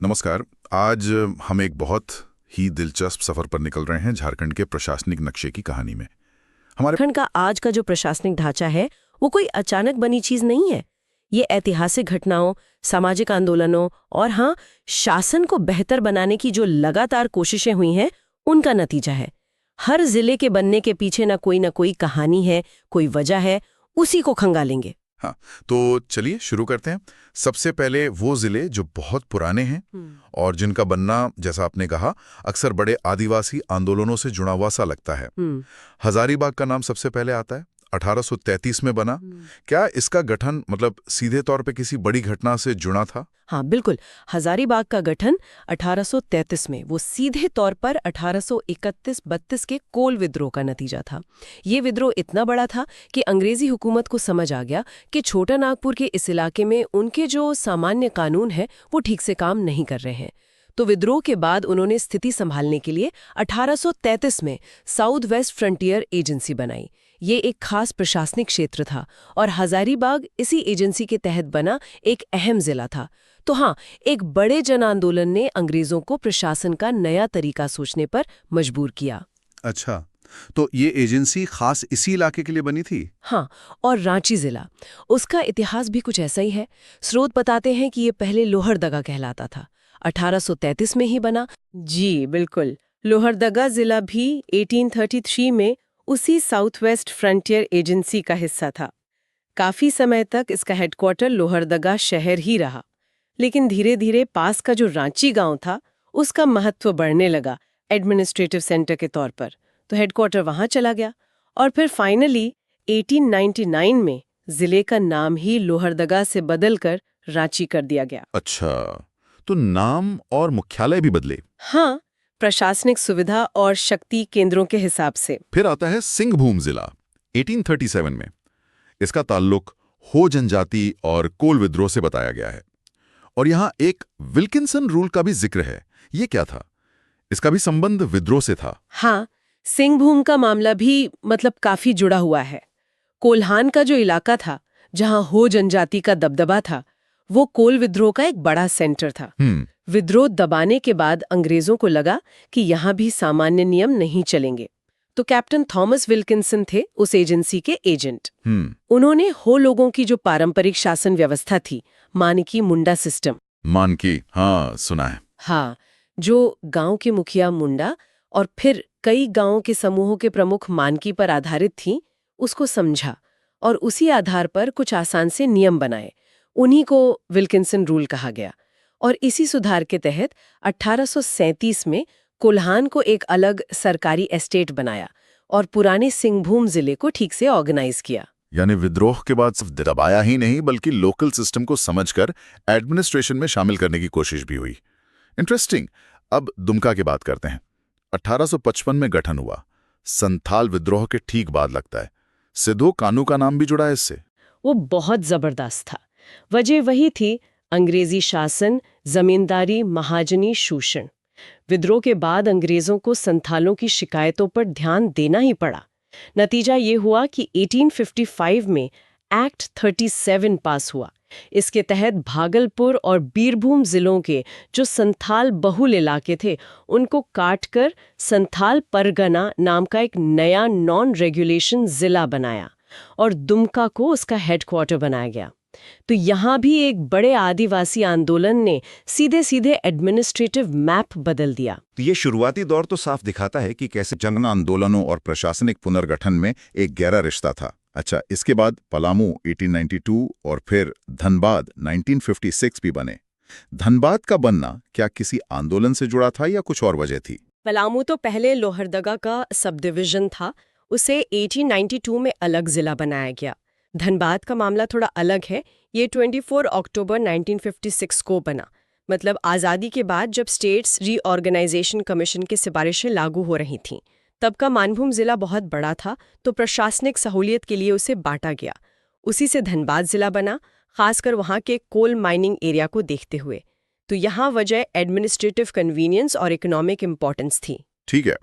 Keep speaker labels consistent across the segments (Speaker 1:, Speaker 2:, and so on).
Speaker 1: नमस्कार। आज हम एक बहुत ही दिलचस्प सफर पर निकल रहे हैं झारखंड के प्रशासनिक नक्शे की कहानी में। हमारे
Speaker 2: झारखंड का आज का जो प्रशासनिक ढांचा है वो कोई अचानक बनी चीज नहीं है। ये ऐतिहासिक घटनाओं, सामाजिक आंदोलनों और हाँ, शासन को बेहतर बनाने की जो लगातार कोशिशें हुई हैं उनका नतीजा है। हर जिले के बनने के पीछे ना कोई कहानी है, कोई वजह है, उसी को खंगालेंगे।
Speaker 1: हाँ, तो चलिए शुरू करते हैं। सबसे पहले वो जिले जो बहुत पुराने हैं और जिनका बनना, जैसा आपने कहा, अक्सर बड़े आदिवासी आंदोलनों से जुड़ा हुआ सा लगता है। हजारीबाग का नाम सबसे पहले आता है। 1833 में बना। क्या इसका गठन सीधे तौर पे किसी बड़ी घटना से जुड़ा था?
Speaker 2: हाँ बिल्कुल। हजारीबाग का गठन 1833 में वो सीधे तौर पर 1831-32 के कोल विद्रोह का नतीजा था। ये विद्रोह इतना बड़ा था कि अंग्रेजी हुकूमत को समझ आ गया कि छोटा नागपुर के इस इलाके में उनके जो सामान्य कानून हैं वो ठीक से काम नहीं कर रहे हैं। तो विद्रोह के बाद उन्होंने स्थिति संभालने के लिए 1833 में साउथ वेस्ट फ्रंटियर एजेंसी बनाई। ये एक खास प्रशासनिक क्षेत्र था और हजारीबाग इसी एजेंसी के तहत बना एक अहम जिला था। तो हाँ, एक बड़े जन आंदोलन ने अंग्रेजों को प्रशासन का नया तरीका सोचने पर मजबूर किया।
Speaker 3: अच्छा, तो ये एजेंसी खास इसी इलाके के लिए बनी थी?
Speaker 2: हाँ, और रांची जिला, उसका इतिहास भी कुछ ऐसा ही है। स्रोत बताते हैं कि ये पहले लोहरदगा कहलाता था, 1833 में ही बना। जी बिल्कुल, लोहरदगा जिला भी 1833 में उसी साउथ वेस्ट फ्रंटियर एजेंसी का हिस्सा था। काफी समय तक इसका हेडक्वार्टर लोहरदगा शहर ही रहा, लेकिन धीरे धीरे पास का जो रांची गांव था उसका महत्व बढ़ने लगा एडमिनिस्ट्रेटिव सेंटर के तौर पर, तो हेडक्वार्टर वहां चला गया। और फिर फाइनली 1899 में जिले का नाम ही लोहरदगा से बदलकर रांची कर दिया गया।
Speaker 1: अच्छा, तो नाम और मुख्यालय भी बदले।
Speaker 2: हाँ, प्रशासनिक सुविधा और शक्ति केंद्रों के हिसाब से।
Speaker 1: फिर आता है सिंहभूम जिला 1837 में। इसका ताल्लुक हो जनजाति और कोल विद्रोह से बताया गया है और यहाँ एक विल्किंसन रूल का भी जिक्र है। ये क्या था? इसका भी संबंध विद्रोह से था।
Speaker 2: हाँ, सिंहभूम का मामला भी काफी जुड़ा हुआ है। कोल्हान का जो इलाका था जहां हो जनजाति का दबदबा था, वो कोल विद्रोह का एक बड़ा सेंटर था। विद्रोह दबाने के बाद अंग्रेजों को लगा कि यहाँ भी सामान्य नियम नहीं चलेंगे, तो कैप्टन थॉमस विल्किंसन थे उस एजेंसी के एजेंट। उन्होंने हो लोगों की जो पारंपरिक शासन व्यवस्था थी, मानकी मुंडा सिस्टम।
Speaker 1: मानकी, हाँ सुना है।
Speaker 2: हाँ, जो गांव के मुखिया मुंडा और फिर कई गांवों के समूहों के प्रमुख मानकी पर आधारित थी, उसको समझा और उसी आधार पर कुछ आसान से नियम बनाए। उन्हीं को विल्किंसन रूल कहा गया। और इसी सुधार के तहत 1837 में कोल्हान को एक अलग सरकारी एस्टेट बनाया और पुराने सिंहभूम जिले को ठीक से ऑर्गेनाइज किया।
Speaker 1: यानी विद्रोह के बाद सिर्फ दबाया ही नहीं बल्कि लोकल सिस्टम को समझकर एडमिनिस्ट्रेशन में शामिल करने की कोशिश भी हुई। इंटरेस्टिंग। अब दुमका की बात करते हैं। 1855 में गठन हुआ, संथाल विद्रोह के ठीक बाद लगता है। सिद्धू कानू का नाम भी जुड़ा है इससे।
Speaker 2: वो बहुत जबरदस्त था। वजह वही थी, अंग्रेजी शासन, जमींदारी, महाजनी शोषण। विद्रोह के बाद अंग्रेजों को संथालों की शिकायतों पर ध्यान देना ही पड़ा। नतीजा ये हुआ कि 1855 में एक्ट 37 पास हुआ। इसके तहत भागलपुर और बीरभूम जिलों के जो संथाल बहुल इलाके थे उनको काटकर संथाल परगना नाम का एक नया नॉन रेगुलेशन जिला बनाया और दुमका को उसका हेडक्वार्टर बनाया गया। तो यहाँ भी एक बड़े आदिवासी आंदोलन ने सीधे सीधे एडमिनिस्ट्रेटिव मैप बदल दिया।
Speaker 3: तो ये शुरुआती दौर तो साफ दिखाता है कि कैसे जन आंदोलनों और प्रशासनिक पुनर्गठन में एक गहरा रिश्ता था। अच्छा, इसके बाद पलामू 1892 और फिर धनबाद 1956 भी बने। धनबाद का बनना क्या किसी आंदोलन से जुड़ा था या कुछ और वजह थी?
Speaker 2: पलामू तो पहले लोहरदगा का सब डिवीजन था, उसे 1892 में अलग जिला बनाया गया। धनबाद का मामला थोड़ा अलग है। ये 24 अक्टूबर 1956 को बना, आज़ादी के बाद जब स्टेट्स रीऑर्गेनाइजेशन कमीशन की सिफारिशें लागू हो रही थीं। तब का मानभूम जिला बहुत बड़ा था, तो प्रशासनिक सहूलियत के लिए उसे बांटा गया। उसी से धनबाद जिला बना, खासकर वहाँ के कोल माइनिंग एरिया को देखते हुए। तो यहाँ वजह एडमिनिस्ट्रेटिव कन्वीनियंस और इकोनॉमिक इम्पोर्टेंस थी।
Speaker 1: ठीक है,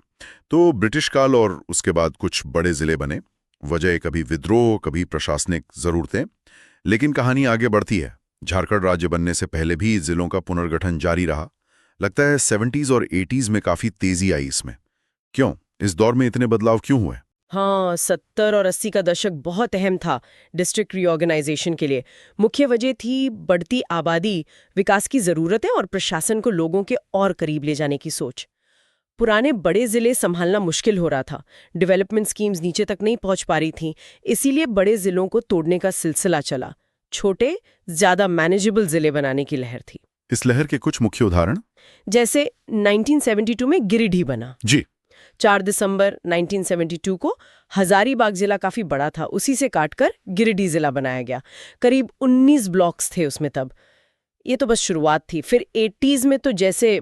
Speaker 1: तो ब्रिटिश काल और उसके बाद कुछ बड़े जिले बने। वजह कभी विद्रोह, कभी प्रशासनिक जरूरतें। लेकिन कहानी आगे बढ़ती है। झारखंड राज्य बनने से पहले भी जिलों का पुनर्गठन जारी रहा। लगता है 70s और 80s में काफी तेजी आई इसमें। क्यों? इस दौर में इतने बदलाव क्यों हुए?
Speaker 2: हाँ, 70 और 80 का दशक बहुत अहम था डिस्ट्रिक्ट रीऑर्गेनाइजेशन के लिए। मुख्य वजह थी बढ़ती आबादी, विकास की जरूरतें और प्रशासन को लोगों के और करीब ले जाने की सोच। पुराने बड़े जिले संभालना मुश्किल हो रहा था, डेवलपमेंट स्कीम्स नीचे तक नहीं पहुंच पा रही थीं, इसीलिए बड़े जिलों को तोड़ने का सिलसिला चला। छोटे, ज्यादा मैनेजेबल जिले बनाने की लहर थी।
Speaker 1: इस लहर के कुछ मुख्य उदाहरण?
Speaker 2: जैसे 1972 में गिरिडीह बना।
Speaker 1: जी।
Speaker 2: 4 दिसंबर 1972 को हजारीबाग जिला काफी बड़ा था, उसी से काटकर गिरिडीह जिला बनाया गया। करीब 19 ब्लॉक्स थे उसमें तब। ये तो बस शुरुआत थी। फिर 80s में तो जैसे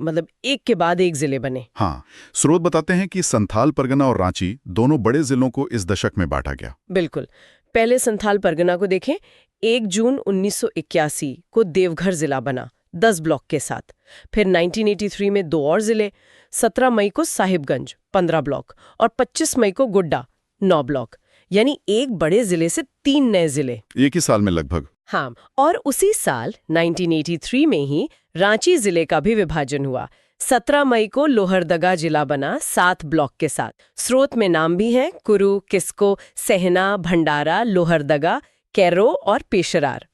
Speaker 2: एक के बाद एक जिले बने।
Speaker 1: हाँ, स्रोत बताते हैं कि संथाल परगना और रांची दोनों बड़े जिलों को इस दशक में बांटा गया।
Speaker 2: बिल्कुल। पहले संथाल परगना को देखें, 1 जून 1981 को देवघर जिला बना 10 ब्लॉक के साथ। फिर 1983 में 2 और जिले, 17 मई को साहिबगंज 15 ब्लॉक और 25 मई को गोड्डा 9 ब्लॉक। यानी एक बड़े जिले से 3 नए जिले
Speaker 1: एक ही साल में लगभग।
Speaker 2: हाँ, और उसी साल 1983 में ही रांची जिले का भी विभाजन हुआ। 17 मई को लोहरदगा जिला बना 7 ब्लॉक के साथ। स्रोत में नाम भी हैं कुरु, किस्को, सहना, भंडारा, लोहरदगा, कैरो और पेशरार।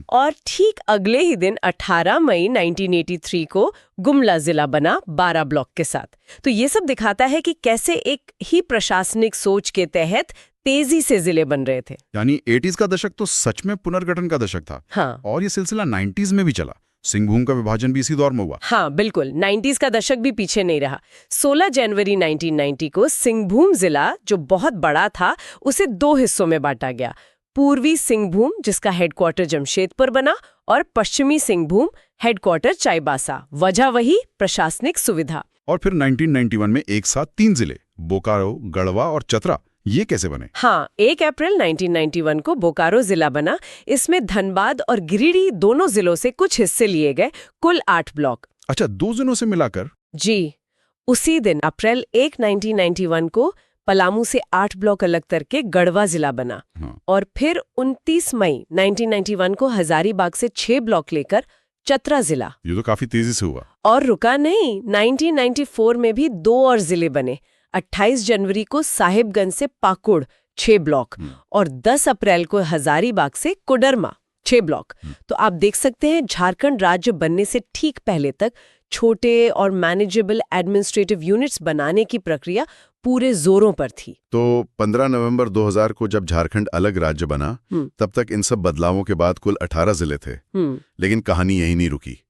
Speaker 2: और ठीक अगले ही दिन 18 मई 1983 को गुमला जिला बना 12 ब्लॉक के साथ। तो ये सब दिखाता है कि कैसे एक ही प्रशासनिक सोच के तहत तेजी से जिले बन रहे थे।
Speaker 1: यानी 80s का दशक तो सच में पुनर्गठन का दशक था।
Speaker 2: हाँ।
Speaker 1: और ये सिलसिला 90s में भी चला। सिंहभूम का विभाजन भी इसी दौर में हुआ।
Speaker 2: हाँ, बिल्कुल। 90s का दशक भी पीछे नहीं रहा। 16 जनवरी 1990 को सिंहभूम जिला, जो बहुत बड़ा था, उसे 2 हिस्सों में बांटा गया। पूर्वी सिंहभूम, जिसका हेडक्वार्टर जमशेदपुर बना, और पश्चिमी सिंहभूम, हेडक्वार्टर चाईबासा। वजह वही, प्रशासनिक सुविधा।
Speaker 1: और फिर 1991 में एक साथ 3 जिले, बोकारो, गढ़वा और चतरा, ये कैसे बने?
Speaker 2: हाँ, 1 अप्रैल 1991 को बोकारो जिला बना। इसमें धनबाद और गिरिडीह दोनों जिलों से कुछ हिस्से लिए गए, कुल 8 ब्लॉक।
Speaker 1: अच्छा, 2 जिलों से मिलाकर?
Speaker 2: जी। उसी दिन अप्रैल 1, 1991 को पलामू से 8 ब्लॉक अलग करके गढ़वा जिला बना। और फिर 29 मई 1991 को हजारीबाग से 6 ब्लॉक लेकर चतरा जिला।
Speaker 1: ये तो काफी तेजी से हुआ।
Speaker 2: और रुका नहीं, 1994 में भी 2 और जिले बने। 28 जनवरी को साहिबगंज से पाकुड़ 6 ब्लॉक और 10 अप्रैल को हजारीबाग से कोडरमा 6 ब्लॉक। तो आप देख सकते हैं, झारखंड राज्य बनने से ठीक पहले तक छोटे और मैनेजेबल एडमिनिस्ट्रेटिव यूनिट्स बनाने की प्रक्रिया पूरे जोरों पर थी।
Speaker 1: तो 15 नवंबर 2000 को जब झारखंड अलग राज्य बना, तब तक इन सब बदलावों के बाद कुल 18 जिले थे। लेकिन कहानी यही नहीं रुकी।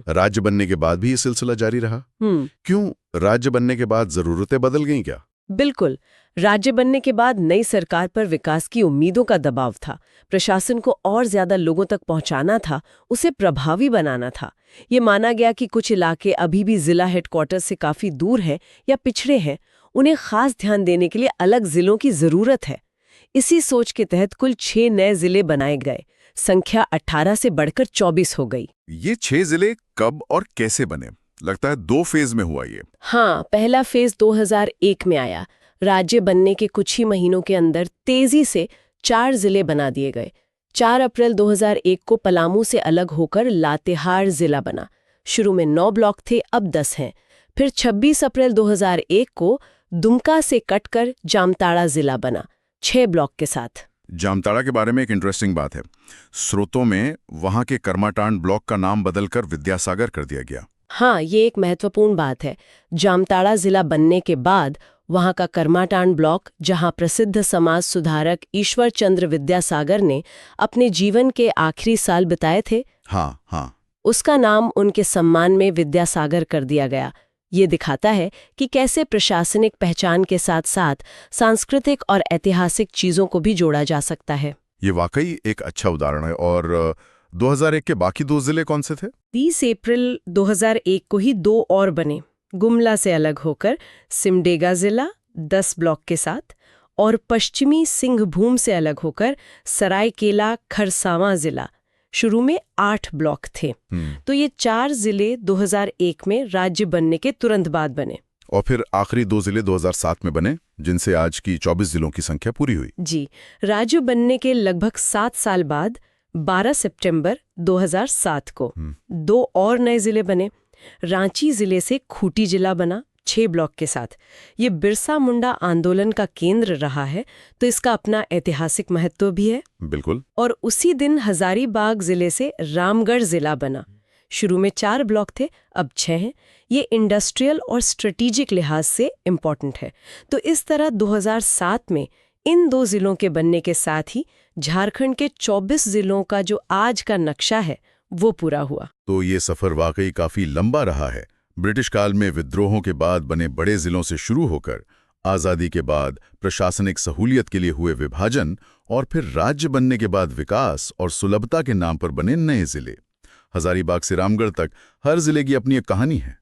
Speaker 1: राज्य बनने के बाद भी ये सिलसिला जारी रहा। क्यों? राज्य बनने के बाद जरूरतें बदल गईं क्या?
Speaker 2: बिल्कुल। राज्य बनने के बाद नई सरकार पर विकास की उम्मीदों का दबाव था। प्रशासन को और ज्यादा लोगों तक पहुंचाना था, उसे प्रभावी बनाना था। ये माना गया कि कुछ इलाके अभी भी जिला हेडक्वार्टर से काफी दूर हैं या पिछड़े हैं, उन्हें खास ध्यान देने के लिए अलग जिलों की जरूरत है। इसी सोच के तहत कुल 6 नए जिले बनाए गए। संख्या 18 से बढ़कर 24 हो गई।
Speaker 1: ये 6 जिले कब और कैसे बने? लगता है 2 फेज में हुआ ये।
Speaker 2: हाँ, पहला फेज 2001 में आया। राज्य बनने के कुछ ही महीनों के अंदर तेजी से 4 जिले बना दिए गए। 4 अप्रैल 2001 को पलामू से अलग होकर लातेहार जिला बना। शुरू में 9 ब्लॉक थे, अब 10 हैं। फिर 26 अप्रैल 2001 को दुमका से कटकर जामताड़ा जिला बना 6 ब्लॉक के साथ।
Speaker 1: जामताड़ा के बारे में एक इंटरेस्टिंग बात है। स्रोतों में वहां के कर्माटांड ब्लॉक का नाम बदलकर विद्यासागर कर दिया गया।
Speaker 2: हाँ, ये एक महत्वपूर्ण बात है। जामताड़ा जिला बनने के बाद वहां का कर्माटांड ब्लॉक, जहां प्रसिद्ध समाज सुधारक ईश्वर चंद्र विद्यासागर ने अपने जीवन के आखिरी साल बिताए थे,
Speaker 1: हाँ,
Speaker 2: उसका नाम उनके सम्मान में विद्यासागर कर दिया गया। ये दिखाता है कि कैसे प्रशासनिक पहचान के साथ साथ सांस्कृतिक और ऐतिहासिक चीजों को भी जोड़ा जा सकता है।
Speaker 1: ये वाकई एक अच्छा उदाहरण है। और 2001 के बाकी 2 जिले कौन से थे?
Speaker 2: 30 अप्रैल 2001 को ही 2 और बने। गुमला से अलग होकर सिमडेगा जिला 10 ब्लॉक के साथ, और पश्चिमी सिंहभूम से अलग होकर सरायकेला खरसावां जिला। शुरू में 8 ब्लॉक थे। तो ये 4 जिले 2001 में राज्य बनने के तुरंत बाद बने।
Speaker 1: और फिर आखिरी 2 जिले 2007 में बने, जिनसे आज की 24 जिलों की संख्या पूरी हुई।
Speaker 2: जी। राज्य बनने के लगभग 7 साल बाद 12 सितंबर 2007 को 2 और नए जिले बने। रांची जिले से खूंटी जिला बना 6 ब्लॉक के साथ। ये बिरसा मुंडा आंदोलन का केंद्र रहा है, तो इसका अपना ऐतिहासिक महत्व भी है।
Speaker 1: बिल्कुल।
Speaker 2: और उसी दिन हजारीबाग जिले से रामगढ़ जिला बना। शुरू में 4 ब्लॉक थे, अब 6 हैं। ये इंडस्ट्रियल और स्ट्रेटेजिक लिहाज से इम्पॉर्टेंट है। तो इस तरह 2007 में इन 2 जिलों के बनने के साथ ही झारखंड के 24 जिलों का जो आज का नक्शा है वो पूरा हुआ।
Speaker 1: तो ये सफर वाकई काफी लंबा रहा है। ब्रिटिश काल में विद्रोहों के बाद बने बड़े जिलों से शुरू होकर आज़ादी के बाद प्रशासनिक सहूलियत के लिए हुए विभाजन और फिर राज्य बनने के बाद विकास और सुलभता के नाम पर बने नए जिले। हजारीबाग से रामगढ़ तक हर जिले की अपनी एक कहानी है।